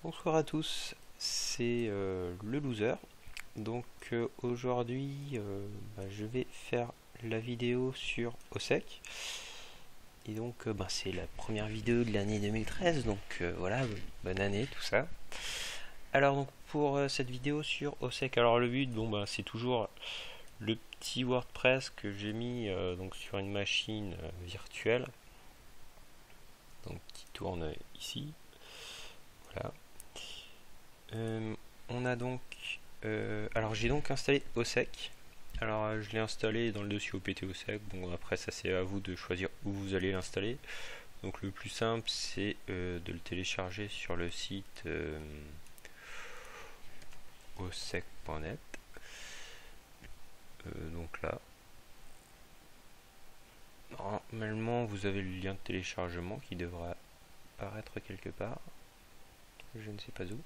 Bonsoir à tous, c'est le loser. Donc aujourd'hui, je vais faire la vidéo sur OSEC. Et donc c'est la première vidéo de l'année 2013, donc voilà, bonne année, tout ça. Alors donc pour cette vidéo sur OSEC, alors le but, c'est toujours le petit WordPress que j'ai mis donc sur une machine virtuelle, donc qui tourne ici. Voilà. On a donc alors j'ai donc installé OSEC. Alors je l'ai installé dans le dossier opt OSEC. Bon, après ça c'est à vous de choisir où vous allez l'installer. Donc le plus simple c'est de le télécharger sur le site osec.net. Donc là, normalement vous avez le lien de téléchargement qui devra apparaître quelque part. Je ne sais pas où.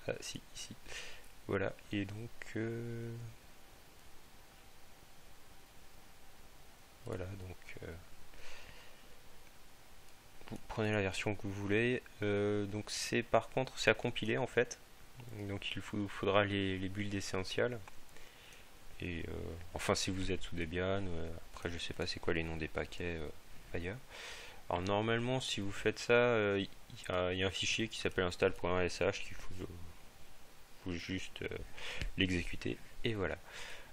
Ah si, ici. Voilà, et donc voilà, donc vous prenez la version que vous voulez. Donc c'est par contre c'est à compiler en fait. Donc il faudra les builds essentielles. Et enfin si vous êtes sous Debian, après je sais pas c'est quoi les noms des paquets ailleurs. Alors normalement si vous faites ça, il y a un fichier qui s'appelle install.sh qu'il faut juste l'exécuter et voilà.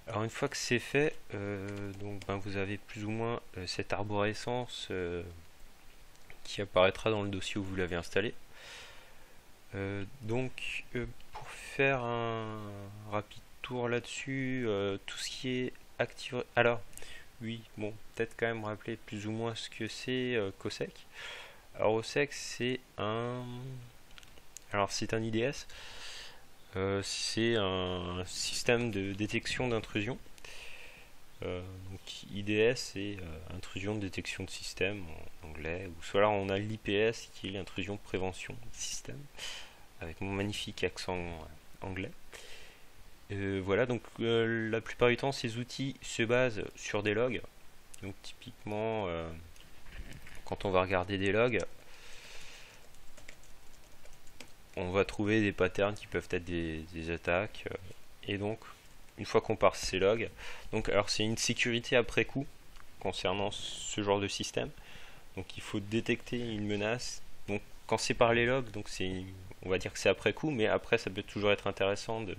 Alors une fois que c'est fait, vous avez plus ou moins cette arborescence qui apparaîtra dans le dossier où vous l'avez installé. Pour faire un rapide tour là-dessus, tout ce qui est actif. Alors oui, peut-être quand même rappeler plus ou moins ce que c'est qu'OSEC. Alors OSEC c'est c'est un IDS. C'est un système de détection d'intrusion. Donc IDS c'est intrusion de détection de système en anglais, ou soit là on a l'IPS qui est l'intrusion de prévention de système, avec mon magnifique accent anglais. Voilà, donc la plupart du temps ces outils se basent sur des logs. Donc typiquement quand on va regarder des logs, on va trouver des patterns qui peuvent être des attaques, et donc une fois qu'on parse ces logs, donc alors c'est une sécurité après coup concernant ce genre de système. Donc il faut détecter une menace. Donc quand c'est par les logs, donc on va dire que c'est après coup, mais après ça peut toujours être intéressant de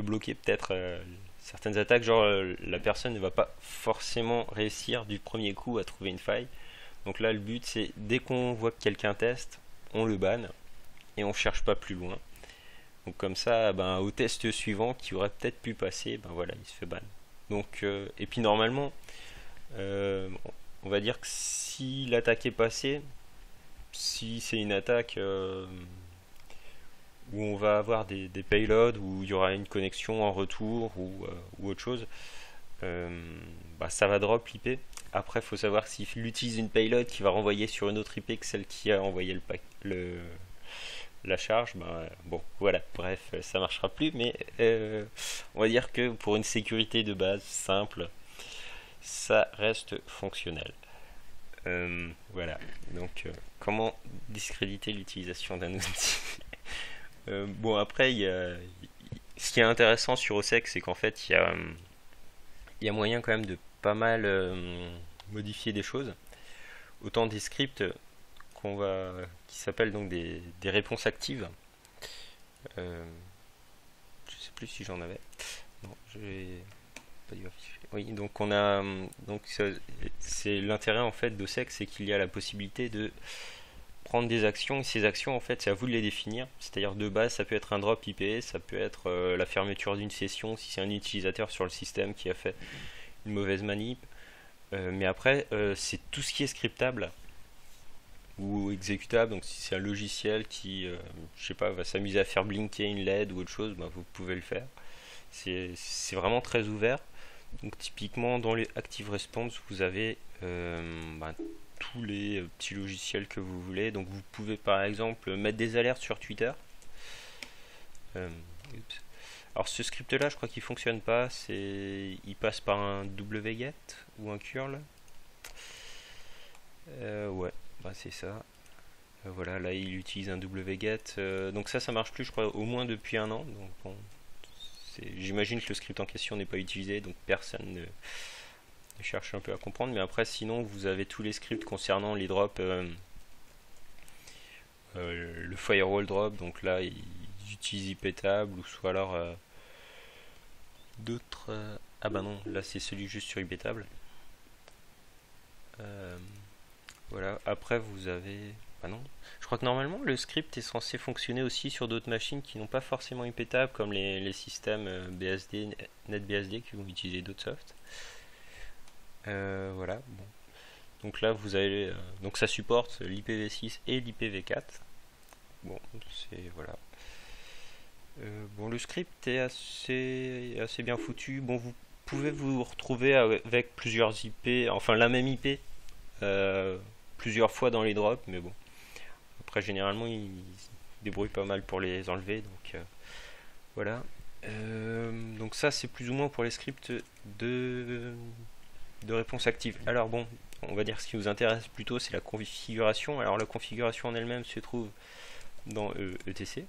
bloquer peut-être certaines attaques, genre la personne ne va pas forcément réussir du premier coup à trouver une faille. Donc là le but c'est dès qu'on voit que quelqu'un teste, on le banne et on cherche pas plus loin. Donc comme ça, au test suivant qui aurait peut-être pu passer, voilà, il se fait ban. Donc et puis normalement, on va dire que si l'attaque est passée, si c'est une attaque où on va avoir des payloads, où il y aura une connexion en retour ou autre chose, ça va drop l'IP. Après, il faut savoir s'il utilise une payload qui va renvoyer sur une autre IP que celle qui a envoyé la charge, voilà, bref, ça marchera plus, mais on va dire que pour une sécurité de base simple, ça reste fonctionnel. Voilà, donc comment discréditer l'utilisation d'un outil. Après, ce qui est intéressant sur OSEC, c'est qu'en fait, il y a moyen quand même de pas mal modifier des choses. Autant des scripts qui s'appellent donc des réponses actives. Je sais plus si j'en avais. Non, j'ai pas dû afficher. Oui, donc on a c'est l'intérêt en fait d'OSEC, c'est qu'il y a la possibilité de prendre des actions, et ces actions en fait c'est à vous de les définir. C'est-à-dire de base ça peut être un drop IP, ça peut être la fermeture d'une session si c'est un utilisateur sur le système qui a fait une mauvaise manip. Mais après c'est tout ce qui est scriptable ou exécutable. Donc si c'est un logiciel qui je sais pas, va s'amuser à faire blinker une LED ou autre chose, vous pouvez le faire. C'est vraiment très ouvert. Donc typiquement dans les Active Response vous avez tous les petits logiciels que vous voulez. Donc vous pouvez par exemple mettre des alertes sur Twitter. Alors ce script là je crois qu'il fonctionne pas, il passe par un wget ou un curl. Ouais, c'est ça. Voilà, là il utilise un wget. Donc ça marche plus, je crois, au moins depuis un an. Donc bon, j'imagine que le script en question n'est pas utilisé, donc personne ne cherche un peu à comprendre. Mais après, sinon, vous avez tous les scripts concernant les drops, le firewall drop. Donc là, ils utilisent iptable ou soit alors d'autres. Ah bah non, là c'est celui juste sur iptable. Voilà. Après, vous avez. Ah non. Je crois que normalement le script est censé fonctionner aussi sur d'autres machines qui n'ont pas forcément iptable, comme les systèmes BSD, NetBSD qui vont utiliser d'autres softs. Voilà. Bon. Donc là vous avez donc ça supporte l'IPv6 et l'IPv4. Bon, c'est voilà. Bon, le script est assez bien foutu. Bon, vous pouvez vous retrouver avec plusieurs IP, enfin la même IP, plusieurs fois dans les drops, mais bon. Après, généralement, ils se débrouillent pas mal pour les enlever, donc voilà. Donc ça, c'est plus ou moins pour les scripts de, de réponse active. Alors bon, on va dire ce qui nous intéresse plutôt, c'est la configuration. Alors la configuration en elle-même se trouve dans ETC.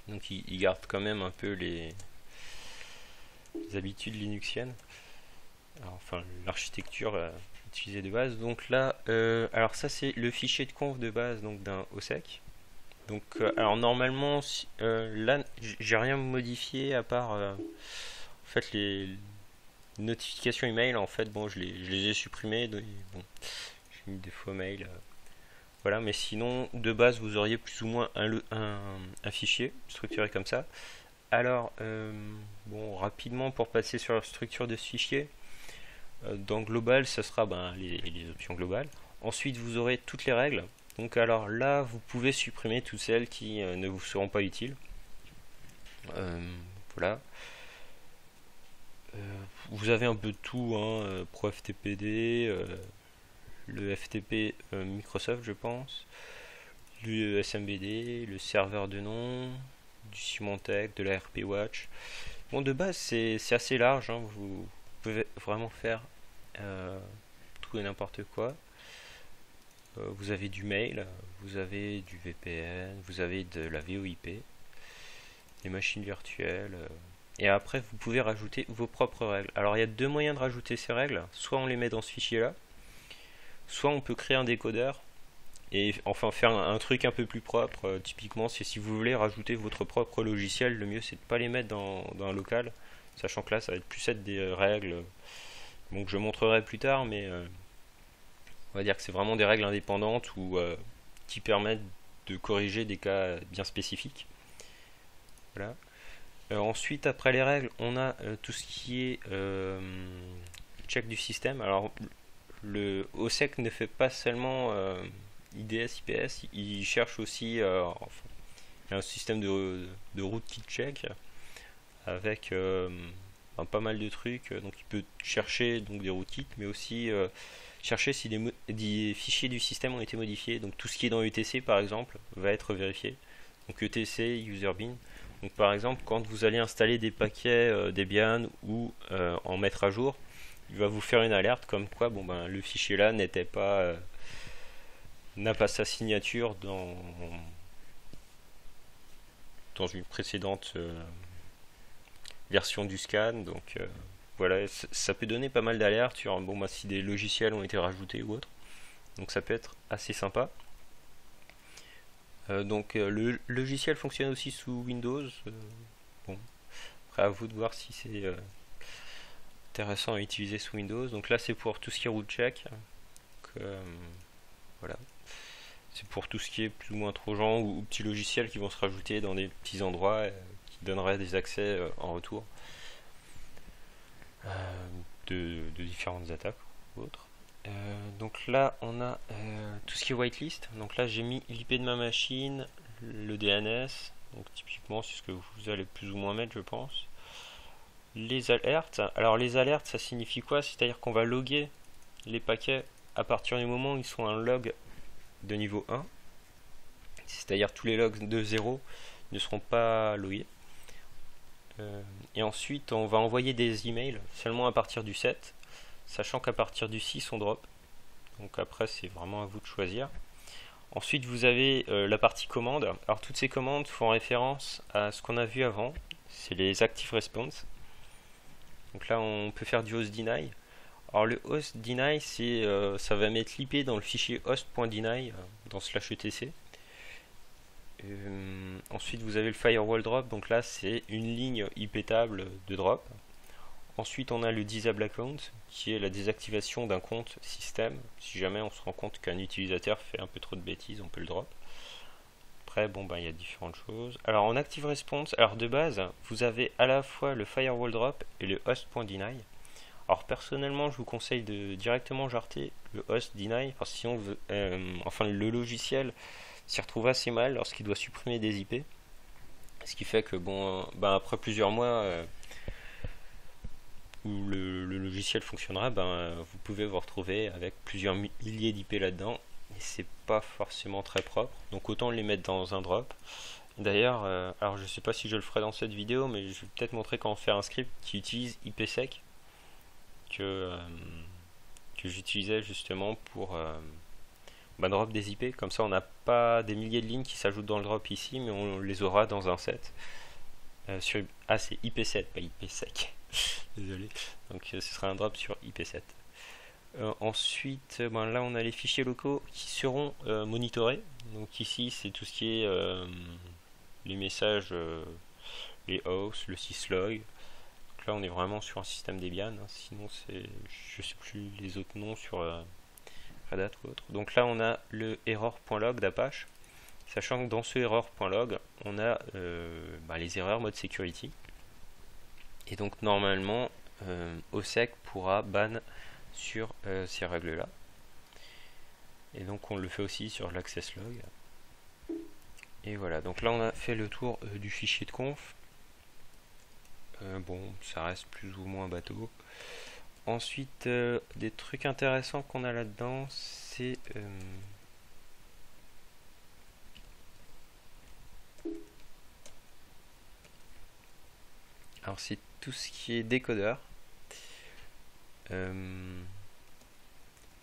Donc il garde quand même un peu les habitudes linuxiennes. Alors, enfin, l'architecture utilisée de base. Donc là, alors ça c'est le fichier de conf de base donc d'un OSSEC. Donc alors normalement, là j'ai rien modifié à part en fait les notifications email. En fait, bon, je les ai supprimées. Bon, j'ai mis des faux mails. Voilà, mais sinon, de base, vous auriez plus ou moins un fichier structuré comme ça. Alors, bon, rapidement, pour passer sur la structure de ce fichier, dans Global, ce sera les options globales. Ensuite, vous aurez toutes les règles. Donc, alors là, vous pouvez supprimer toutes celles qui ne vous seront pas utiles. Voilà. Vous avez un peu de tout, hein, ProFTPD, le FTP Microsoft, je pense, le SMBD, le serveur de nom, du Symantec, de la RP Watch. Bon, de base, c'est assez large, hein, vous pouvez vraiment faire tout et n'importe quoi. Vous avez du mail, vous avez du VPN, vous avez de la VoIP, des machines virtuelles. Et après, vous pouvez rajouter vos propres règles. Alors, il y a deux moyens de rajouter ces règles. Soit on les met dans ce fichier-là, soit on peut créer un décodeur et enfin faire un truc un peu plus propre. Typiquement, si vous voulez rajouter votre propre logiciel, le mieux c'est de ne pas les mettre dans un local, sachant que là ça va être plus être des règles donc je montrerai plus tard, mais on va dire que c'est vraiment des règles indépendantes ou qui permettent de corriger des cas bien spécifiques. Voilà. Ensuite, après les règles, on a tout ce qui est check du système. Alors le OSSEC ne fait pas seulement IDS, IPS, il cherche aussi enfin, un système de rootkit check avec pas mal de trucs. Donc il peut chercher donc, des rootkits, mais aussi chercher si des fichiers du système ont été modifiés. Donc tout ce qui est dans UTC par exemple va être vérifié. Donc UTC, userbin. Donc par exemple, quand vous allez installer des paquets Debian ou en mettre à jour, il va vous faire une alerte comme quoi le fichier là n'était pas n'a pas sa signature dans une précédente version du scan. Donc voilà, ça peut donner pas mal d'alertes sur si des logiciels ont été rajoutés ou autre. Donc ça peut être assez sympa. Donc le logiciel fonctionne aussi sous Windows. Bon, après à vous de voir si c'est intéressant à utiliser sous Windows. Donc là c'est pour tout ce qui est root check. Donc, voilà. C'est pour tout ce qui est plus ou moins trojan ou petits logiciels qui vont se rajouter dans des petits endroits qui donneraient des accès en retour de différentes attaques ou autres. Donc là on a tout ce qui est whitelist. Donc là j'ai mis l'IP de ma machine, le DNS, donc typiquement c'est ce que vous allez plus ou moins mettre je pense. Les alertes, alors les alertes ça signifie quoi? C'est-à-dire qu'on va loguer les paquets à partir du moment où ils sont un log de niveau 1, c'est-à-dire tous les logs de 0 ne seront pas logués. Et ensuite on va envoyer des emails seulement à partir du 7, sachant qu'à partir du 6 on drop. Donc après c'est vraiment à vous de choisir. Ensuite, vous avez la partie commande. Alors, toutes ces commandes font référence à ce qu'on a vu avant. C'est les active response. Donc là, on peut faire du host deny. Alors, le host deny, ça va mettre l'IP dans le fichier host.deny dans /etc. Ensuite, vous avez le firewall drop. Donc là, c'est une ligne IP table de drop. Ensuite, on a le disable account, qui est la désactivation d'un compte système. Si jamais on se rend compte qu'un utilisateur fait un peu trop de bêtises, on peut le drop. Après, bon, ben, il y a différentes choses. Alors, en active response, alors de base, vous avez à la fois le firewall drop et le host.deny. Alors, personnellement, je vous conseille de directement jarter le host deny, parce que sinon, enfin, le logiciel s'y retrouve assez mal lorsqu'il doit supprimer des IP. Ce qui fait que, bon, ben, après plusieurs mois où le logiciel fonctionnera, ben, vous pouvez vous retrouver avec plusieurs milliers d'IP là-dedans. Et c'est pas forcément très propre. Donc autant les mettre dans un drop. D'ailleurs, alors je sais pas si je le ferai dans cette vidéo, mais je vais peut-être montrer comment faire un script qui utilise IPsec que j'utilisais justement pour drop des IP. Comme ça, on n'a pas des milliers de lignes qui s'ajoutent dans le drop ici, mais on les aura dans un set. C'est IP7, pas IPsec. Désolé. Donc ce sera un drop sur IP7. Ensuite, là on a les fichiers locaux qui seront monitorés. Donc ici c'est tout ce qui est les messages, les hosts, le syslog. Donc là on est vraiment sur un système Debian. Sinon c'est, je sais plus les autres noms sur Red Hat ou autre. Donc là on a le error.log d'Apache. Sachant que dans ce error.log on a les erreurs mode security. Et donc normalement OSSEC pourra ban sur ces règles là, et donc on le fait aussi sur l'access log. Et voilà, donc là on a fait le tour du fichier de conf. Bon, ça reste plus ou moins bateau. Ensuite, des trucs intéressants qu'on a là dedans, c'est alors c'est tout ce qui est décodeur.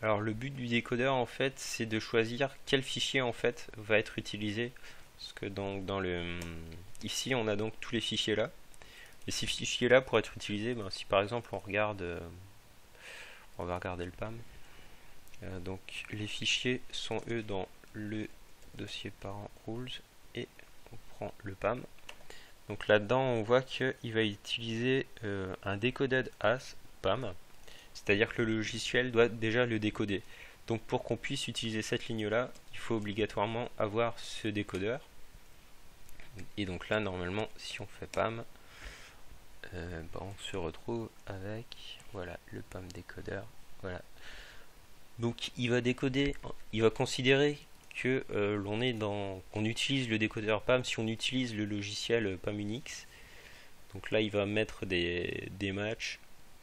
Alors le but du décodeur en fait c'est de choisir quel fichier en fait va être utilisé, parce que donc ici on a donc tous les fichiers là, et ces fichiers là pour être utilisés, si par exemple on va regarder le PAM, donc les fichiers sont eux dans le dossier parent rules, et on prend le PAM. Donc là-dedans on voit qu'il va utiliser un decoded as PAM. C'est-à-dire que le logiciel doit déjà le décoder. Donc pour qu'on puisse utiliser cette ligne-là, il faut obligatoirement avoir ce décodeur. Et donc là, normalement, si on fait PAM, on se retrouve avec voilà le PAM décodeur. Voilà. Donc il va décoder, il va considérer que qu'on utilise le décodeur PAM si on utilise le logiciel PAM Unix. Donc là, il va mettre des matchs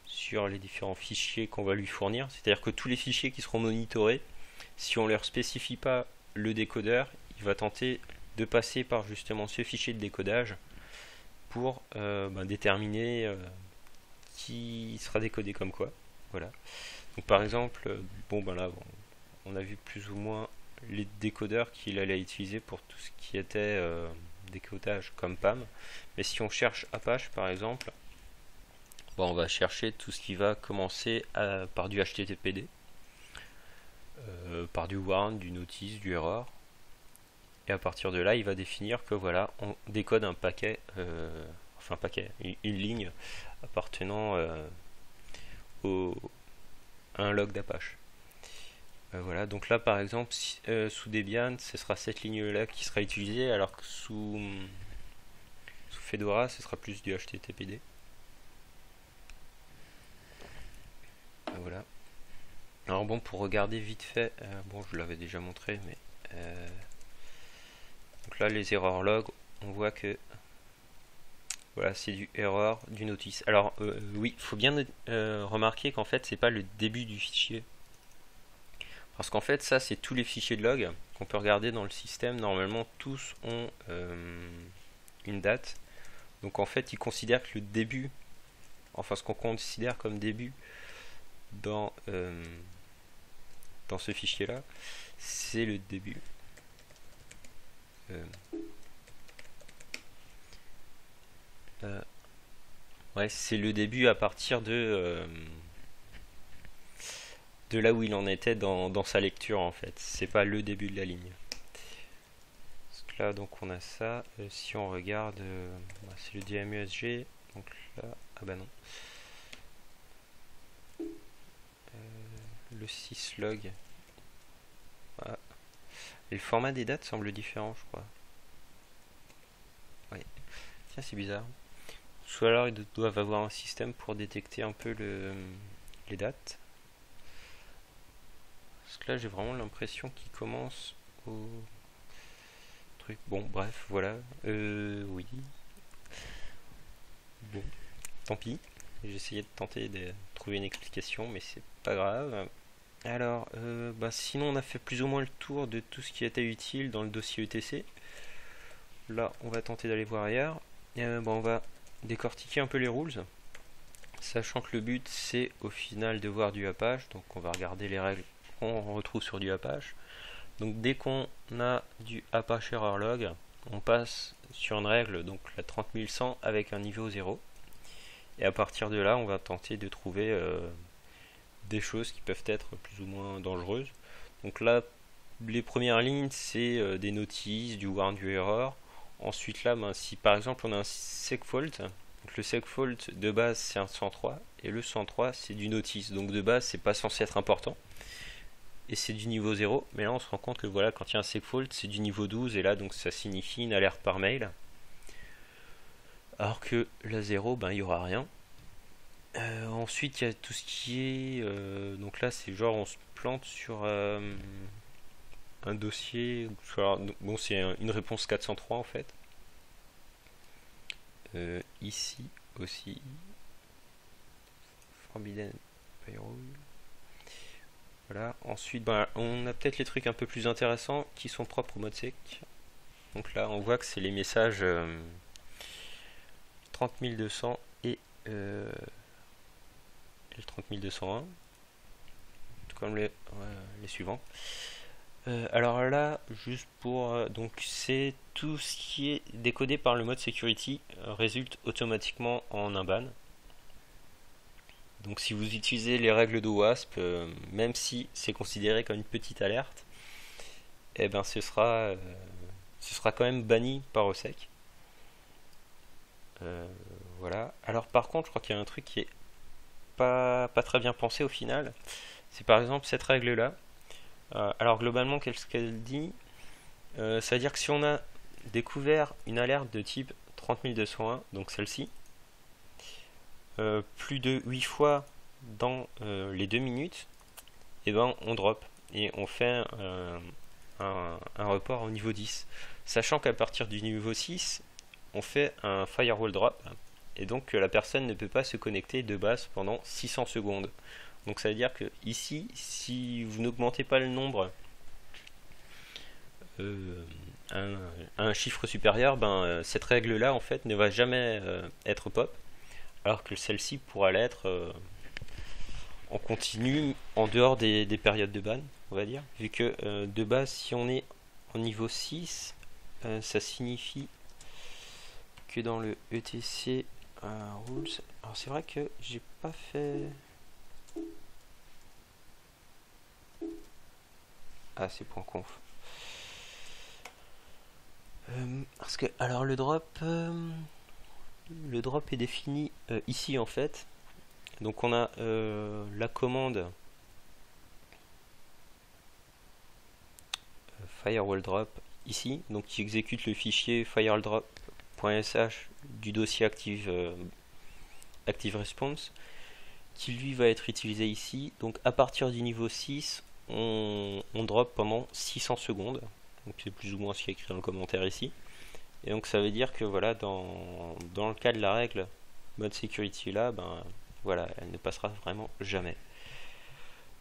sur les différents fichiers qu'on va lui fournir. C'est-à-dire que tous les fichiers qui seront monitorés, si on ne leur spécifie pas le décodeur, il va tenter de passer par justement ce fichier de décodage pour déterminer qui sera décodé comme quoi. Voilà. Donc par exemple, là on a vu plus ou moins les décodeurs qu'il allait utiliser pour tout ce qui était décodage comme PAM. Mais si on cherche Apache par exemple, on va chercher tout ce qui va commencer par du HTTPD, par du warn, du notice, du error. Et à partir de là, il va définir que voilà, on décode un paquet, une ligne appartenant à un log d'Apache. Voilà, donc là par exemple, sous Debian, ce sera cette ligne-là qui sera utilisée, alors que sous Fedora, ce sera plus du HTTPD. Voilà. Alors bon, pour regarder vite fait, je l'avais déjà montré, mais donc là les error log, on voit que voilà, c'est du error, du notice. Alors oui, il faut bien remarquer qu'en fait c'est pas le début du fichier, parce qu'en fait ça c'est tous les fichiers de log qu'on peut regarder dans le système. Normalement tous ont une date, donc en fait il considère que le début, enfin ce qu'on considère comme début dans ce fichier là, c'est le début. Euh, ouais, c'est le début à partir de là où il en était dans sa lecture en fait. C'est pas le début de la ligne. Parce que là, donc on a ça. Si on regarde, bah, c'est le diagramme USG. Donc là, ah bah non. Le 6 log. Voilà. Et le format des dates semble différent, je crois. Ouais. Tiens, c'est bizarre. Soit alors ils doivent avoir un système pour détecter un peu les dates. Parce que là, j'ai vraiment l'impression qu'il commence au truc. Bon, bref, voilà. Oui. Bon, tant pis. J'ai essayé de tenter de trouver une explication, mais c'est pas grave. Alors, bah, sinon, on a fait plus ou moins le tour de tout ce qui était utile dans le dossier ETC. Là, on va tenter d'aller voir ailleurs. Bon, on va décortiquer un peu les rules. Sachant que le but, c'est au final de voir du Apache. Donc, on va regarder les règles qu'on retrouve sur du Apache. Donc, dès qu'on a du Apache Error Log, on passe sur une règle, donc la 30100 avec un niveau 0. Et à partir de là, on va tenter de trouver des choses qui peuvent être plus ou moins dangereuses. Donc là, les premières lignes, c'est des notices, du warn, du error. Ensuite là, ben, si par exemple on a un segfault, donc le segfault de base c'est un 103 et le 103 c'est du notice. Donc de base c'est pas censé être important et c'est du niveau 0. Mais là on se rend compte que voilà, quand il y a un segfault c'est du niveau 12 et là donc ça signifie une alerte par mail. Alors que la 0, ben il n'y aura rien. Ensuite, il y a tout ce qui est. Donc là, c'est genre on se plante sur un dossier. Bon, c'est une réponse 403 en fait. Ici aussi. Forbidden Payroll. Voilà. Ensuite, ben, on a peut-être les trucs un peu plus intéressants qui sont propres au mode sec. Donc là, on voit que c'est les messages 30200 et le 30201, tout comme les suivants. Alors là, juste pour donc c'est tout ce qui est décodé par le mode security résulte automatiquement en un ban. Donc si vous utilisez les règles de WASP, même si c'est considéré comme une petite alerte, eh ben ce sera quand même banni par OSSEC. Voilà. Alors par contre, je crois qu'il y a un truc qui est pas très bien pensé au final. C'est par exemple cette règle là. Alors globalement, qu'est-ce qu'elle dit? Ça veut dire que si on a découvert une alerte de type 30201, donc celle-ci, plus de 8 fois dans les 2 minutes, et ben on drop et on fait un report au niveau 10. Sachant qu'à partir du niveau 6, on fait un firewall drop et donc la personne ne peut pas se connecter de base pendant 600 secondes. Donc ça veut dire que ici, si vous n'augmentez pas le nombre à un chiffre supérieur, ben, cette règle-là en fait ne va jamais être pop, alors que celle-ci pourra l'être en continu en dehors des périodes de ban, on va dire, vu que de base si on est en niveau 6, ça signifie que dans le ETC rules, alors c'est vrai que j'ai pas fait. Ah, c'est point conf. Parce que alors le drop est défini ici en fait. Donc on a la commande firewall drop ici, donc qui exécute le fichier firewalldrop.sh du dossier active response, qui lui va être utilisé ici. Donc à partir du niveau 6, on drop pendant 600 secondes. Donc c'est plus ou moins ce qui est écrit dans le commentaire ici. Et donc ça veut dire que voilà, dans le cas de la règle mode security là, ben voilà, elle ne passera vraiment jamais.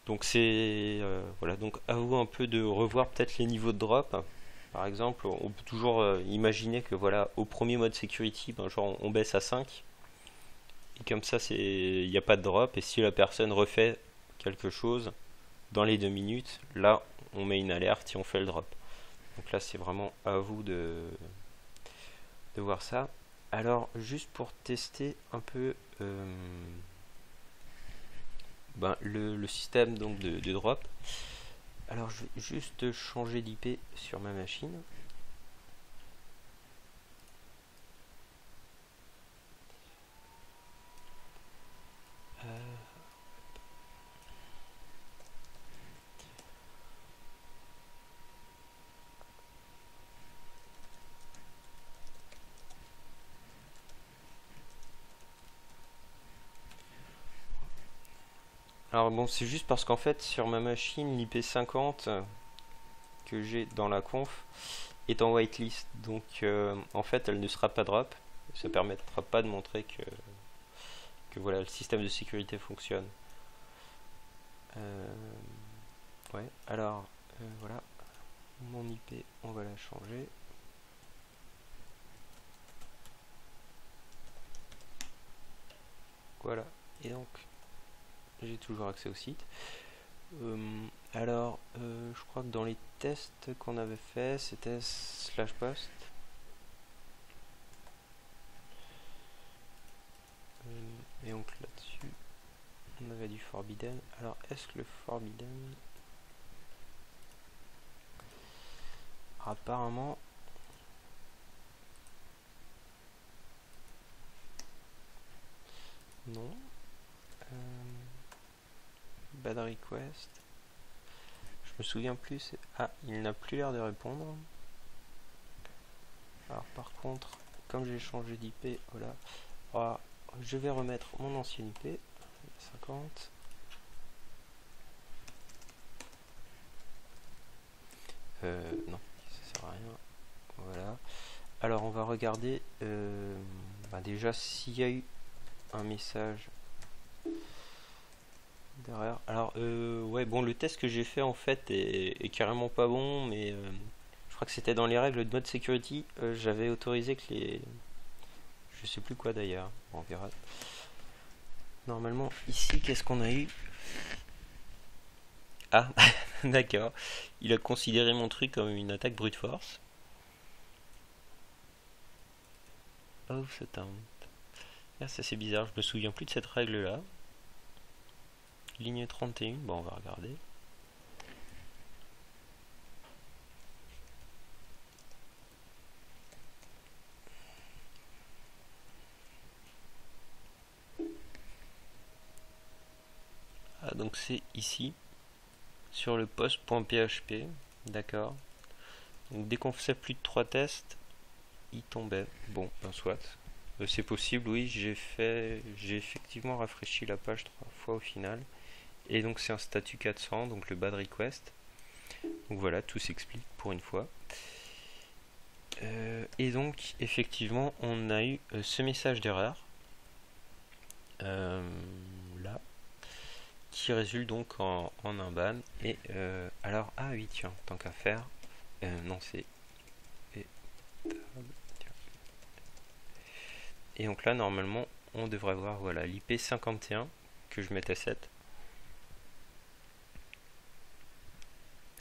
Donc c'est voilà, donc à vous un peu de revoir peut-être les niveaux de drop. Par exemple, on peut toujours imaginer que voilà, au premier mode security, ben, genre on baisse à 5. Et comme ça, il n'y a pas de drop. Et si la personne refait quelque chose dans les 2 minutes, là, on met une alerte et on fait le drop. Donc là c'est vraiment à vous de voir ça. Alors juste pour tester un peu le système donc de drop. Alors je vais juste changer d'IP sur ma machine. Alors bon, c'est juste parce qu'en fait sur ma machine l'IP 50 que j'ai dans la conf est en whitelist, donc en fait elle ne sera pas drop. Ça permettra pas de montrer que voilà le système de sécurité fonctionne. Ouais, alors voilà, mon IP on va la changer. Voilà, et donc j'ai toujours accès au site. Alors, je crois que dans les tests qu'on avait fait, c'était /post. Et donc là-dessus, on avait du forbidden. Alors, est-ce que le forbidden... Apparemment... Non. Bad request. Je me souviens plus. Ah, il n'a plus l'air de répondre. Alors par contre, comme j'ai changé d'IP, voilà. Alors, je vais remettre mon ancien IP 50. Non, ça sert à rien. Voilà. Alors on va regarder déjà s'il y a eu un message derrière. Alors ouais, bon, le test que j'ai fait en fait est carrément pas bon, mais je crois que c'était dans les règles de mode security. J'avais autorisé que les... Je sais plus quoi d'ailleurs, bon, on verra. Normalement, ici, qu'est-ce qu'on a eu? Ah, d'accord. Il a considéré mon truc comme une attaque brute force. Oh, c'est un... Ah, ça c'est bizarre, je me souviens plus de cette règle là. Ligne 31, bon on va regarder. Ah, donc c'est ici, sur le post.php, d'accord. Donc dès qu'on faisait plus de 3 tests, il tombait. Bon, ben soit. C'est possible, oui, j'ai effectivement rafraîchi la page 3 fois au final. Et donc c'est un statut 400, donc le bad request. Donc voilà, tout s'explique pour une fois. Et donc effectivement on a eu ce message d'erreur là qui résulte donc en un ban. Et alors, ah oui, tiens, tant qu'à faire, non, c'est... Et donc là, normalement, on devrait voir, voilà, l'IP 51, que je mettais 7.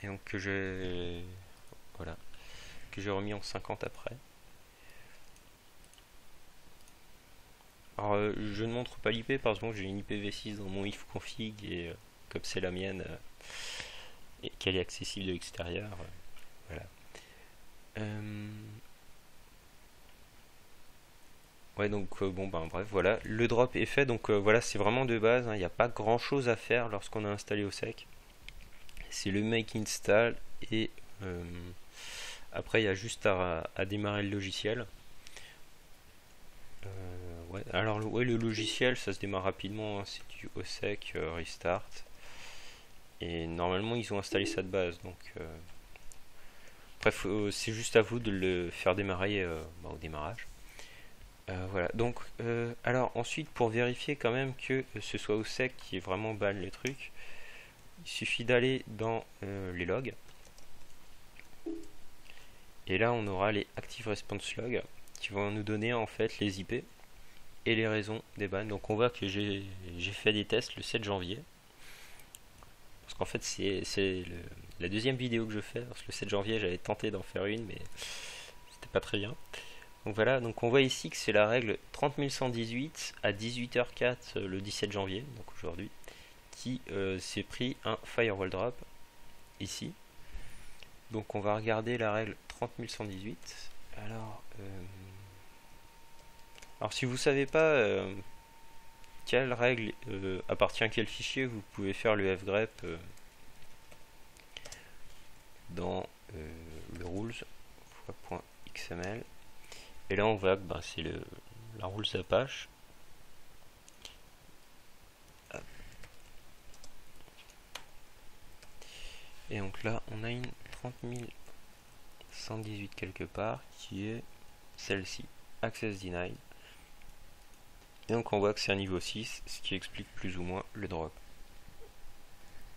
Et donc que j'ai... Voilà, que j'ai remis en 50 après. Alors, je ne montre pas l'IP parce que j'ai une IPv6 dans mon ifconfig et comme c'est la mienne et qu'elle est accessible de l'extérieur, voilà. Ouais, donc bon, ben bref, voilà, le drop est fait. Donc voilà, c'est vraiment de base, hein, il n'y a pas grand chose à faire lorsqu'on a installé OSSEC. C'est le make install et après il y a juste à démarrer le logiciel. Ouais, alors ouais, le logiciel ça se démarre rapidement, hein, c'est du OSSEC restart. Et normalement ils ont installé ça de base, donc bref, c'est juste à vous de le faire démarrer au démarrage. Voilà, donc alors ensuite pour vérifier quand même que ce soit OSSEC qui est vraiment ban le truc, il suffit d'aller dans les logs et là on aura les active response log qui vont nous donner en fait les IP et les raisons des bans. Donc on voit que j'ai fait des tests le 7 janvier parce qu'en fait c'est la deuxième vidéo que je fais, parce que le 7 janvier j'avais tenté d'en faire une, mais c'était pas très bien. Donc voilà, donc on voit ici que c'est la règle 30118 à 18h04 le 17 janvier, donc aujourd'hui, qui s'est pris un firewall drop ici. Donc on va regarder la règle 30118. Alors si vous savez pas quelle règle appartient à quel fichier, vous pouvez faire le fgrep dans le rules .xml, et là on voit que c'est la rules Apache. Et donc là on a une 30118 quelque part qui est celle-ci, access denied. Et donc on voit que c'est un niveau 6, ce qui explique plus ou moins le drop.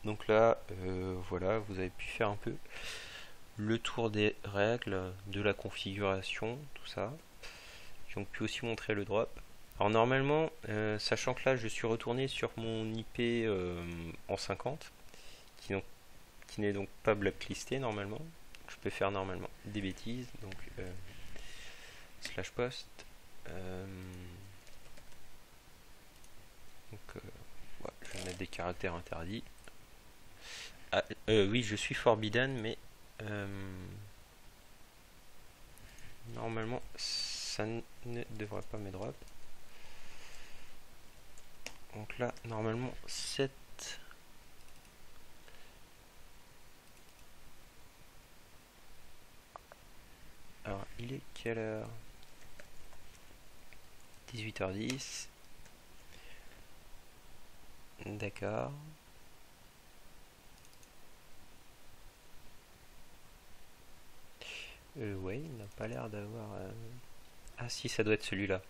Donc là, voilà, vous avez pu faire un peu le tour des règles, de la configuration, tout ça. J'ai donc pu aussi montrer le drop. Alors normalement, sachant que là je suis retourné sur mon IP en 50, qui n'est donc pas blacklisté normalement, je peux faire normalement des bêtises, donc /post. Ouais, je vais mettre des caractères interdits. Ah, oui, je suis forbidden, mais normalement ça ne devrait pas me drop. Donc là, normalement 7. Alors, il est quelle heure? 18h10. D'accord. Ouais, il n'a pas l'air d'avoir... Ah si, ça doit être celui-là.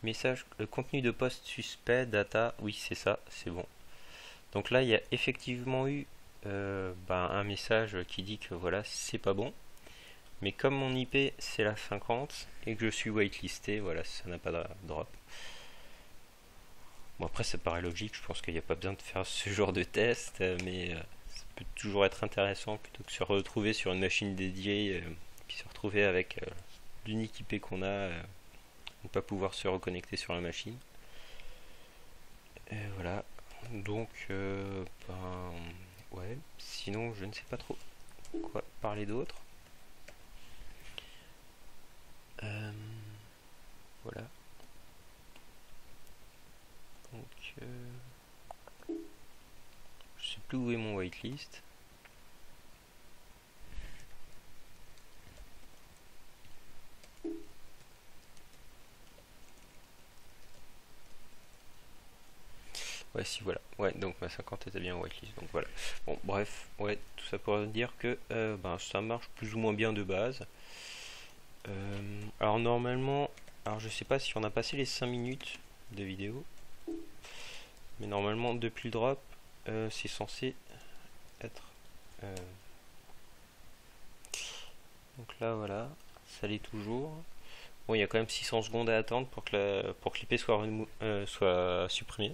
Message, contenu de poste suspect, data, oui c'est ça, c'est bon. Donc là, il y a effectivement eu un message qui dit que voilà, c'est pas bon. Mais comme mon IP c'est la 50 et que je suis whitelisté, voilà, ça n'a pas de drop. Bon après ça paraît logique, je pense qu'il n'y a pas besoin de faire ce genre de test, mais ça peut toujours être intéressant plutôt que se retrouver sur une machine dédiée, puis se retrouver avec l'unique IP qu'on a, ne pas pouvoir se reconnecter sur la machine. Et voilà, donc ouais, sinon je ne sais pas trop quoi parler d'autre. Voilà. Donc, je sais plus où est mon whitelist. Ouais, si, voilà. Ouais, donc ma 50 était bien en whitelist. Donc voilà. Bon, bref, ouais, tout ça pour dire que ça marche plus ou moins bien de base. Alors normalement, alors je sais pas si on a passé les 5 minutes de vidéo, mais normalement depuis le drop, c'est censé être. Donc là voilà, ça l'est toujours. Bon, il y a quand même 600 secondes à attendre pour que l'IP soit supprimé.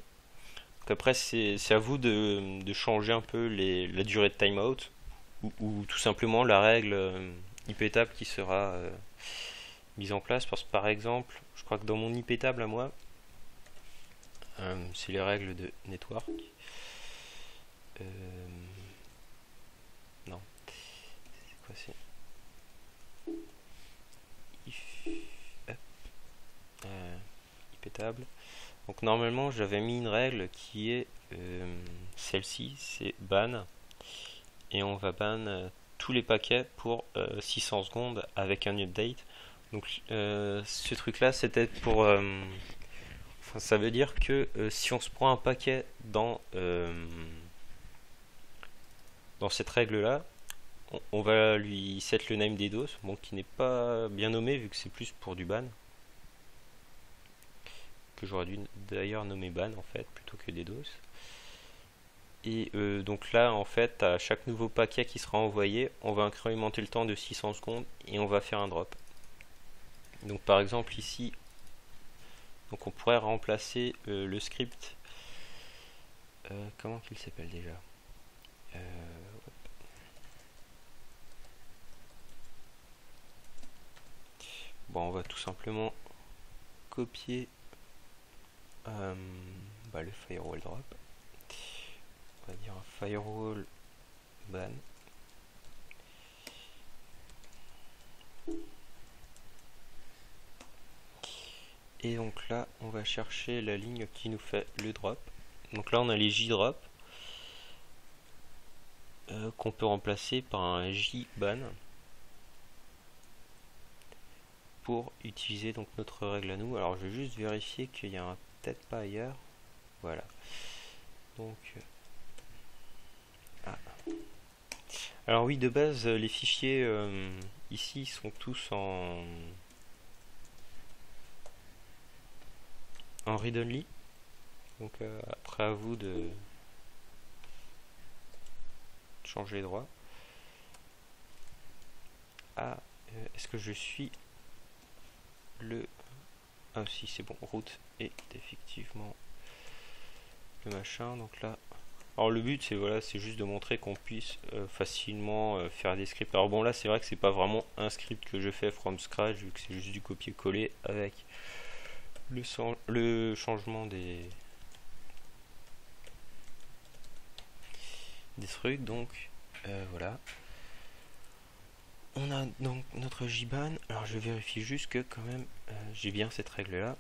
Donc après, c'est à vous de changer un peu la durée de timeout ou tout simplement la règle IP table qui sera mise en place. Parce que par exemple, je crois que dans mon IP table à moi, c'est les règles de network. Non, c'est quoi c'est IP table. Donc normalement j'avais mis une règle qui est celle-ci, c'est ban, et on va ban tous les paquets pour 600 secondes avec un update. Donc ce truc là c'était pour enfin, ça veut dire que si on se prend un paquet dans cette règle là, on va lui set le name des DOS, bon, qui n'est pas bien nommé vu que c'est plus pour du ban, que j'aurais dû d'ailleurs nommer ban en fait plutôt que des DOS. Et donc là en fait à chaque nouveau paquet qui sera envoyé, on va incrémenter le temps de 600 secondes et on va faire un drop. Donc par exemple ici, donc on pourrait remplacer le script, comment qu'il s'appelle déjà, bon, on va tout simplement copier le firewall drop. On va dire un firewall ban. Et donc là, on va chercher la ligne qui nous fait le drop. Donc là, on a les JDrop qu'on peut remplacer par un JBan pour utiliser donc notre règle à nous. Alors, je vais juste vérifier qu'il y a un peut-être pas ailleurs. Voilà. Donc, alors oui, de base, les fichiers ici sont tous en read-only. Donc après à vous de changer les droits. Ah, est-ce que je suis le... Ah si, c'est bon, route est effectivement le machin. Donc là, alors le but c'est voilà, c'est juste de montrer qu'on puisse facilement faire des scripts. Alors bon là c'est vrai que c'est pas vraiment un script que je fais from scratch vu que c'est juste du copier-coller avec le changement des trucs. Donc voilà, on a donc notre JBan. Alors je vérifie juste que quand même j'ai bien cette règle là.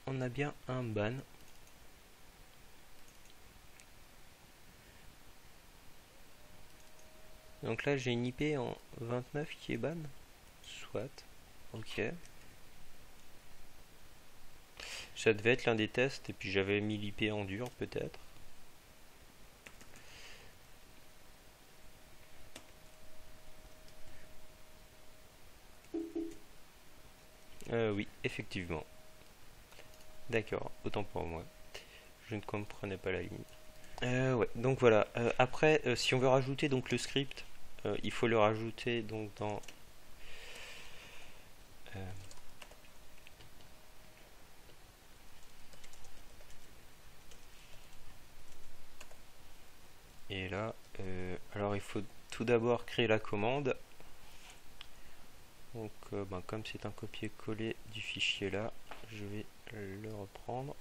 On a bien un ban. Donc là j'ai une IP en 29 qui est ban. Soit. Ok. Ça devait être l'un des tests et puis j'avais mis l'IP en dur peut-être. Oui, effectivement. D'accord, autant pour moi. Je ne comprenais pas la ligne. Ouais, donc voilà. Après, si on veut rajouter donc le script, il faut le rajouter donc dans et là, alors il faut tout d'abord créer la commande. Donc, comme c'est un copier-coller du fichier là, je vais le reprendre.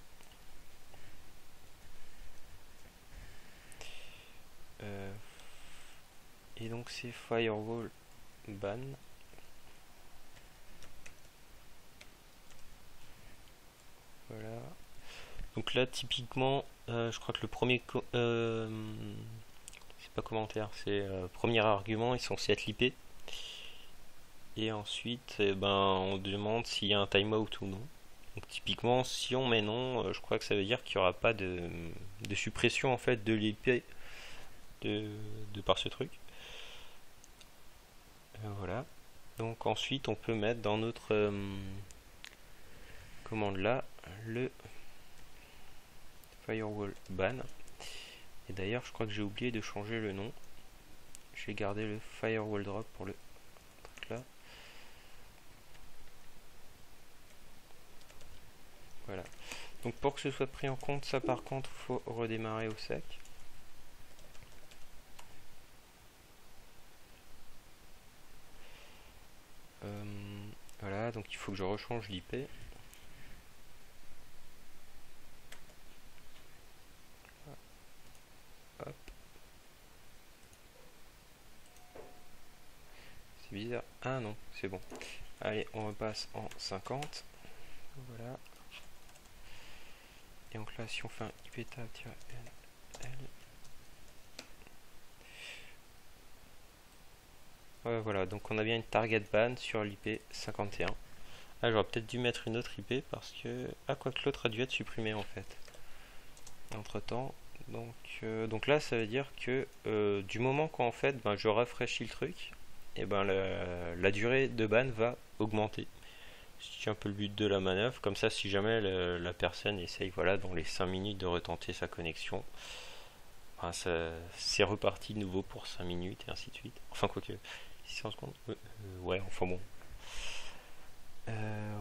Et donc c'est firewall ban. Voilà. Donc là typiquement, je crois que le premier c'est pas commentaire, c'est premier argument est censé être l'IP. Et ensuite, on demande s'il y a un timeout ou non. Donc typiquement, si on met non, je crois que ça veut dire qu'il n'y aura pas de suppression en fait de l'IP de par ce truc. Voilà. Donc ensuite, on peut mettre dans notre commande là le firewall ban. Et d'ailleurs, je crois que j'ai oublié de changer le nom. Je vais garder le firewall drop pour le truc là. Voilà. Donc pour que ce soit pris en compte, ça par contre, faut redémarrer au sec. Voilà, donc il faut que je rechange l'IP. Hop. C'est bizarre. Ah non, c'est bon. Allez, on repasse en 50. Voilà. Et donc là, si on fait un iptab-nl, ouais, voilà, donc on a bien une target ban sur l'IP 51. Ah, j'aurais peut-être dû mettre une autre IP parce que... Ah, quoique l'autre a dû être supprimé en fait. Entre temps. Donc là, ça veut dire que du moment qu'en fait je rafraîchis le truc, et la durée de ban va augmenter. C'est un peu le but de la manœuvre. Comme ça, si jamais la personne essaye voilà, dans les 5 minutes de retenter sa connexion, c'est reparti de nouveau pour 5 minutes et ainsi de suite. Enfin, quoique, 600 secondes. Ouais, enfin bon.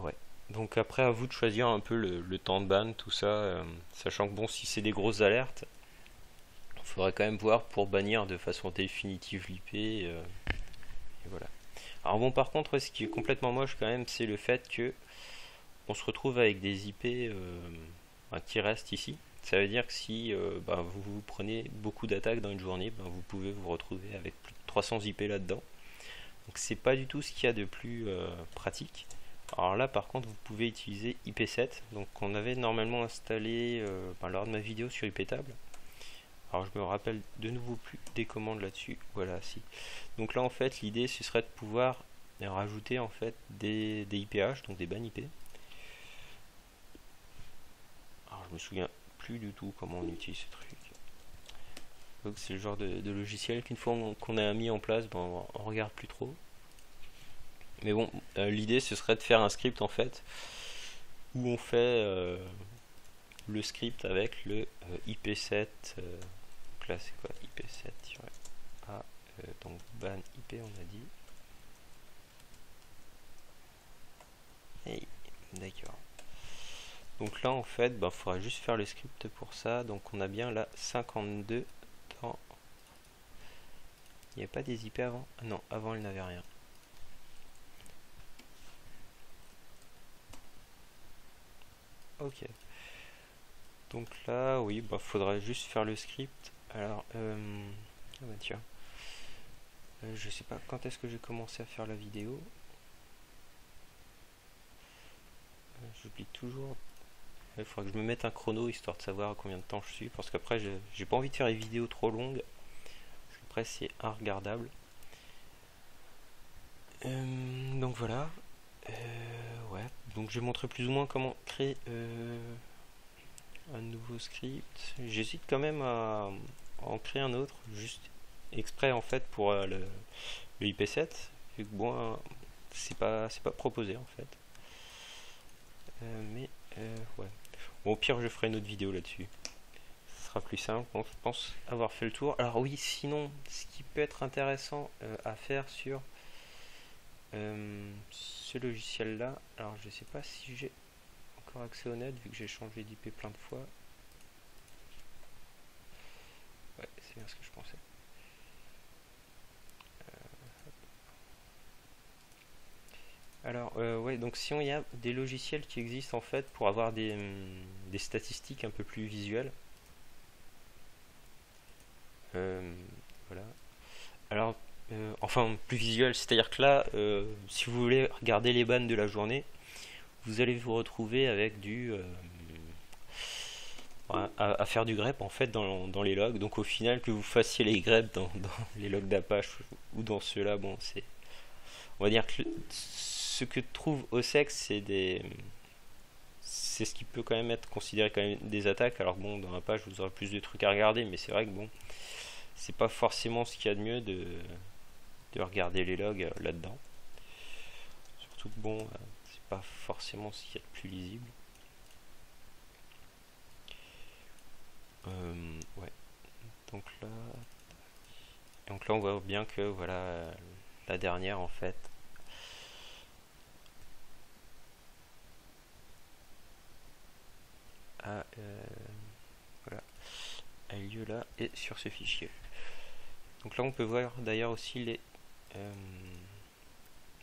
Ouais. Donc après, à vous de choisir un peu le temps de ban, tout ça. Sachant que bon, si c'est des grosses alertes, faudrait quand même voir pour bannir de façon définitive l'IP. Et voilà. Alors bon, par contre, ce qui est complètement moche quand même, c'est le fait que on se retrouve avec des IP qui restent ici. Ça veut dire que si vous prenez beaucoup d'attaques dans une journée, vous pouvez vous retrouver avec plus de 300 IP là-dedans. Donc c'est pas du tout ce qu'il y a de plus pratique. Alors là par contre vous pouvez utiliser IP7, donc on avait normalement installé lors de ma vidéo sur IPtable. Alors je me rappelle de nouveau plus des commandes là-dessus. Voilà, si. Donc là en fait l'idée ce serait de pouvoir rajouter en fait des IPH, donc des bannes IP. Alors je me souviens plus du tout comment on utilise ce truc. Donc c'est le genre de logiciel qu'une fois qu'on a mis en place, on regarde plus trop. Mais bon, l'idée ce serait de faire un script en fait où on fait le script avec le IP7. Donc là c'est quoi IP7-A, donc ban IP on a dit. Hey, d'accord. Donc là en fait, il faudra juste faire le script pour ça. Donc on a bien là 52 dans... Il n'y avait pas des IP avant? Ah non, avant il n'avait rien. Ok. Donc là, oui, faudra juste faire le script. Alors, tiens. Je sais pas quand est-ce que j'ai commencé à faire la vidéo. J'oublie toujours. Il faudra que je me mette un chrono histoire de savoir à combien de temps je suis. Parce qu'après, j'ai pas envie de faire des vidéos trop longues. Parce qu'après, c'est regardable. Donc voilà. Ouais. Donc j'ai montré plus ou moins comment créer un nouveau script. J'hésite quand même à en créer un autre, juste exprès en fait pour le IP7, vu que bon, c'est pas proposé en fait. Ouais. Bon, au pire, je ferai une autre vidéo là-dessus. Ce sera plus simple. Bon, je pense avoir fait le tour. Alors oui, sinon, ce qui peut être intéressant à faire sur ce logiciel-là, alors je sais pas si j'ai encore accès au net vu que j'ai changé d'IP plein de fois. Ouais, c'est bien ce que je pensais. Alors, ouais, donc si il y a des logiciels qui existent en fait pour avoir des statistiques un peu plus visuelles. Voilà. Alors, enfin, plus visuelles, c'est-à-dire que là, si vous voulez regarder les bannes de la journée, vous allez vous retrouver avec à faire du grep en fait dans les logs. Donc au final, que vous fassiez les greps dans les logs d'Apache ou dans ceux-là, bon, on va dire que ce que trouve OSEC, c'est ce qui peut quand même être considéré comme des attaques. Alors bon, dans Apache, vous aurez plus de trucs à regarder, mais c'est vrai que bon, c'est pas forcément ce qu'il y a de mieux de regarder les logs là-dedans. Surtout que bon, c'est pas forcément ce qu'il y a de plus lisible. Ouais. Donc là on voit bien que voilà la dernière en fait a lieu là et sur ce fichier. Donc là on peut voir d'ailleurs aussi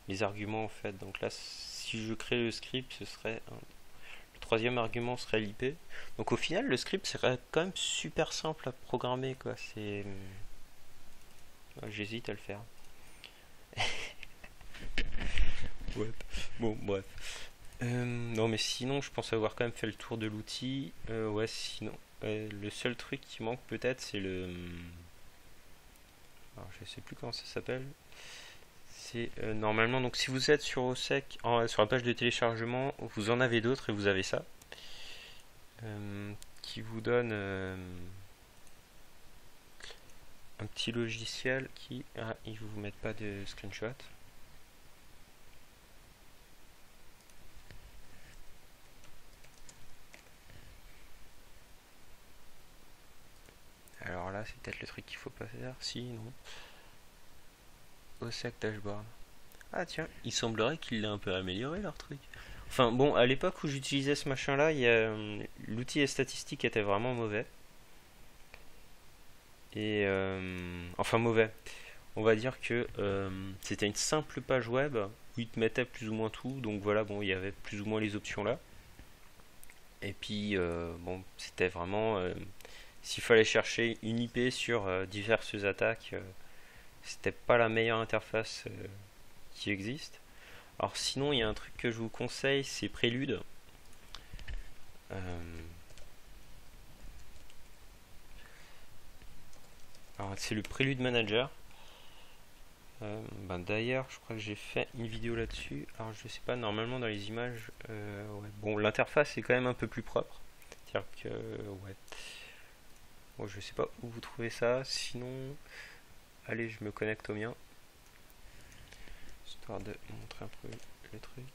les arguments en fait. Donc là si je crée le script, ce serait le troisième argument serait l'IP. Donc au final le script serait quand même super simple à programmer quoi. C'est j'hésite à le faire. Ouais. Bon bref. Non mais sinon je pense avoir quand même fait le tour de l'outil. Ouais sinon le seul truc qui manque peut-être c'est alors je sais plus comment ça s'appelle. C'est normalement donc si vous êtes sur OSEC sur la page de téléchargement vous en avez d'autres et vous avez ça qui vous donne un petit logiciel qui ils vous mettent pas de screenshot. Alors là, c'est peut-être le truc qu'il faut pas faire. Si, non. OSEC Dashboard. Ah tiens, il semblerait qu'il l'ait un peu amélioré leur truc. Enfin bon, à l'époque où j'utilisais ce machin-là, l'outil et statistique était vraiment mauvais. et enfin mauvais. On va dire que c'était une simple page web où il te mettait plus ou moins tout, donc voilà, bon, il y avait plus ou moins les options là. Et puis bon, c'était vraiment s'il fallait chercher une IP sur diverses attaques, c'était pas la meilleure interface qui existe. Alors sinon, il y a un truc que je vous conseille, c'est Prélude. Alors c'est le Prélude Manager. D'ailleurs, je crois que j'ai fait une vidéo là-dessus. Alors je sais pas, normalement dans les images, ouais. Bon, l'interface est quand même un peu plus propre. C'est-à-dire que, ouais. Bon, je sais pas où vous trouvez ça. Sinon, allez, je me connecte au mien, histoire de montrer un peu le truc.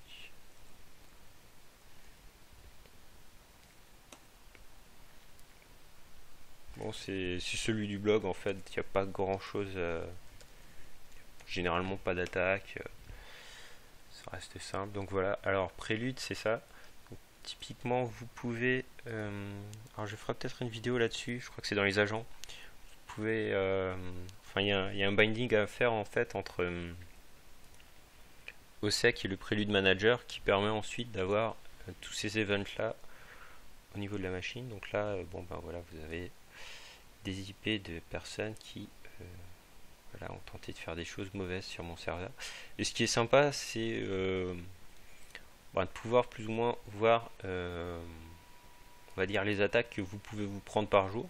Bon, c'est celui du blog en fait. Il n'y a pas grand chose. Généralement, pas d'attaque. Ça reste simple. Donc voilà. Alors, Prélude, c'est ça. Donc, typiquement, vous pouvez. Alors, je ferai peut-être une vidéo là-dessus. Je crois que c'est dans les agents. Vous pouvez. Enfin, il y a un binding à faire en fait entre OSEC et le Prélude Manager qui permet ensuite d'avoir tous ces events là au niveau de la machine. Donc là, bon ben voilà, vous avez des IP de personnes qui voilà, ont tenté de faire des choses mauvaises sur mon serveur. Et ce qui est sympa, c'est de pouvoir plus ou moins voir, on va dire, les attaques que vous pouvez vous prendre par jour.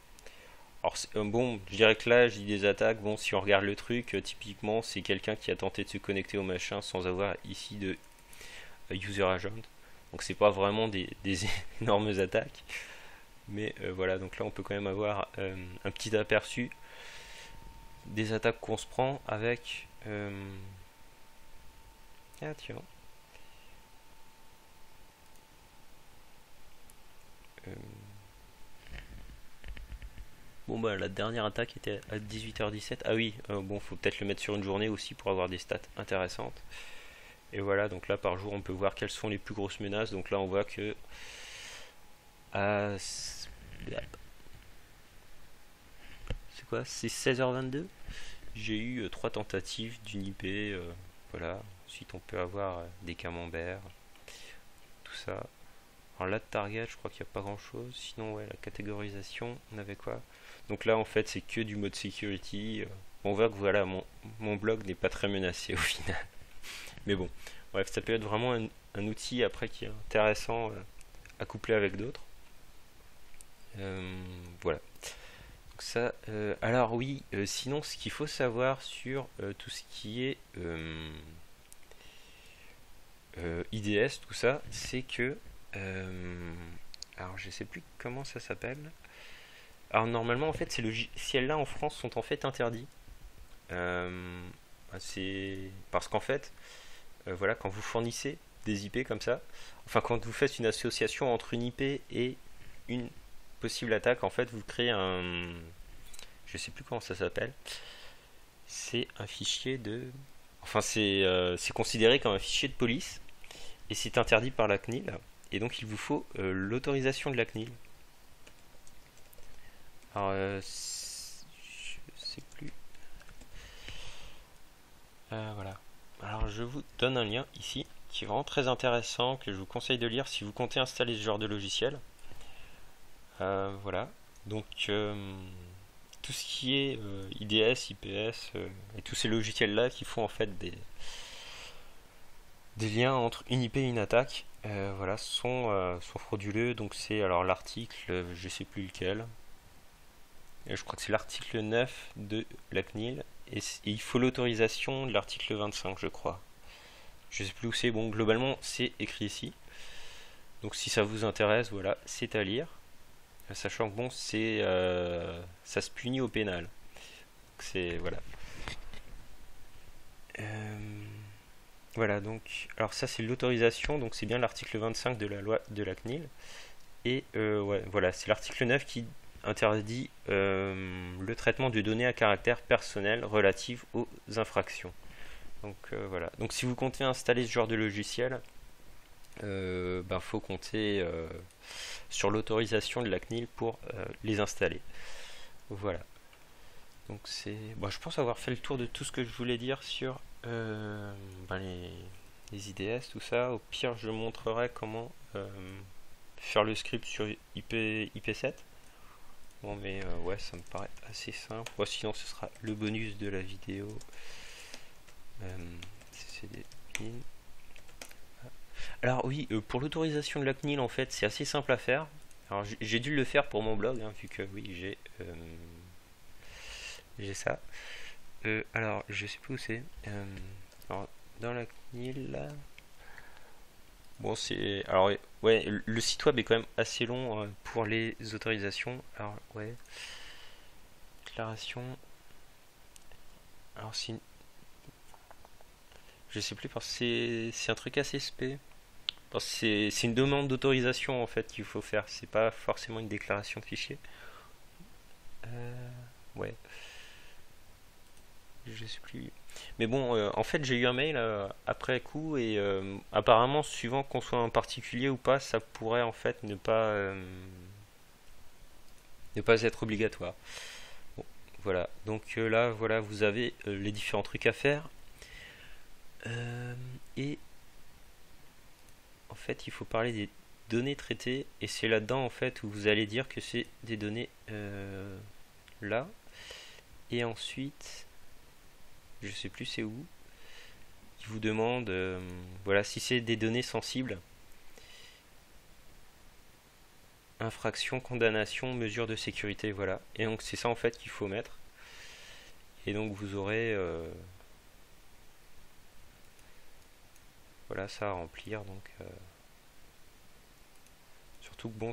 Alors bon, je dirais que là, je dis des attaques. Bon, si on regarde le truc, typiquement, c'est quelqu'un qui a tenté de se connecter au machin sans avoir ici de user agent. Donc c'est pas vraiment des énormes attaques. Mais voilà, donc là on peut quand même avoir un petit aperçu des attaques qu'on se prend avec... Ah tiens. Bon bah la dernière attaque était à 18h17. Ah oui, bon faut peut-être le mettre sur une journée aussi pour avoir des stats intéressantes. Et voilà, donc là par jour on peut voir quelles sont les plus grosses menaces. Donc là on voit que à... c'est quoi? C'est 16h22. J'ai eu 3 tentatives d'une IP. Voilà. Ensuite on peut avoir des camemberts. Tout ça. Alors là de target je crois qu'il n'y a pas grand chose. Sinon ouais, la catégorisation, on avait quoi? Donc là en fait c'est que du mode security. On voit que voilà, mon blog n'est pas très menacé au final. Mais bon, bref, ça peut être vraiment un outil après qui est intéressant à coupler avec d'autres. Voilà. Donc ça, alors oui, sinon ce qu'il faut savoir sur tout ce qui est IDS, tout ça, c'est que alors je sais plus comment ça s'appelle. Alors normalement en fait ces logiciels-là en France sont en fait interdits. C'est parce qu'en fait, voilà, quand vous fournissez des IP comme ça, enfin quand vous faites une association entre une IP et une possible attaque, en fait vous créez un, je sais plus comment ça s'appelle, c'est un fichier de, enfin c'est considéré comme un fichier de police et c'est interdit par la CNIL et donc il vous faut l'autorisation de la CNIL. Alors je sais plus. Voilà. Alors je vous donne un lien ici qui est vraiment très intéressant que je vous conseille de lire si vous comptez installer ce genre de logiciel. Voilà. Donc tout ce qui est IDS, IPS et tous ces logiciels là qui font en fait des liens entre une IP et une attaque, voilà, sont frauduleux. Donc c'est alors l'article, je sais plus lequel. Je crois que c'est l'article 9 de la CNIL et il faut l'autorisation de l'article 25, je crois. Je sais plus où c'est. Bon, globalement, c'est écrit ici. Donc si ça vous intéresse, voilà, c'est à lire. Sachant que bon, ça se punit au pénal. C'est voilà. Voilà donc. Alors ça c'est l'autorisation, donc c'est bien l'article 25 de la loi de la CNIL. Et ouais, voilà, c'est l'article 9 qui interdit le traitement de données à caractère personnel relatives aux infractions. Donc voilà. Donc si vous comptez installer ce genre de logiciel, faut compter sur l'autorisation de la CNIL pour les installer. Voilà. Donc c'est, bon, je pense avoir fait le tour de tout ce que je voulais dire sur ben, les IDS, tout ça. Au pire, je montrerai comment faire le script sur IP7. Bon, mais ouais, ça me paraît assez simple. Bon, sinon, ce sera le bonus de la vidéo. CCD in. Alors oui, pour l'autorisation de la CNIL, en fait, c'est assez simple à faire. Alors j'ai dû le faire pour mon blog, hein, vu que oui, j'ai ça. Alors, je sais plus où c'est. Alors, dans la CNIL, là. Bon, c'est. Alors, ouais, le site web est quand même assez long pour les autorisations. Alors, ouais. Déclaration. Alors, je sais plus parce que c'est un truc assez spé. Parce que c'est une demande d'autorisation en fait qu'il faut faire. C'est pas forcément une déclaration de fichier. Ouais. Je sais plus. Mais bon, en fait, j'ai eu un mail après coup et apparemment, suivant qu'on soit un particulier ou pas, ça pourrait en fait ne pas être obligatoire. Bon, voilà. Donc là, voilà, vous avez les différents trucs à faire. Et en fait, il faut parler des données traitées et c'est là-dedans en fait où vous allez dire que c'est des données là. Et ensuite, je sais plus c'est où. Il vous demande, voilà, si c'est des données sensibles, infraction, condamnation, mesure de sécurité, voilà. Et donc c'est ça en fait qu'il faut mettre. Et donc vous aurez, voilà, ça à remplir. Donc surtout que bon,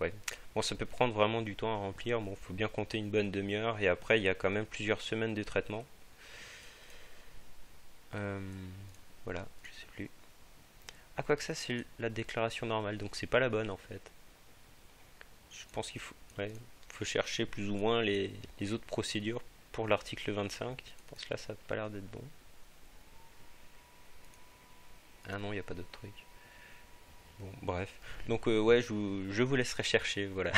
ouais. Bon, ça peut prendre vraiment du temps à remplir. Bon, faut bien compter une bonne demi-heure. Et après, il y a quand même plusieurs semaines de traitement. Euh, voilà, je sais plus. Ah, quoi que ça, c'est la déclaration normale, donc c'est pas la bonne en fait. Je pense qu'il faut, ouais, faut chercher plus ou moins les autres procédures pour l'article 25. Je pense que là, ça n'a pas l'air d'être bon. Ah non, il n'y a pas d'autre truc. Bon, bref. Donc, ouais, je vous laisserai chercher, voilà.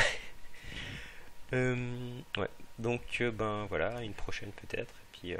Ouais. Donc, ben voilà, une prochaine peut-être. Et puis,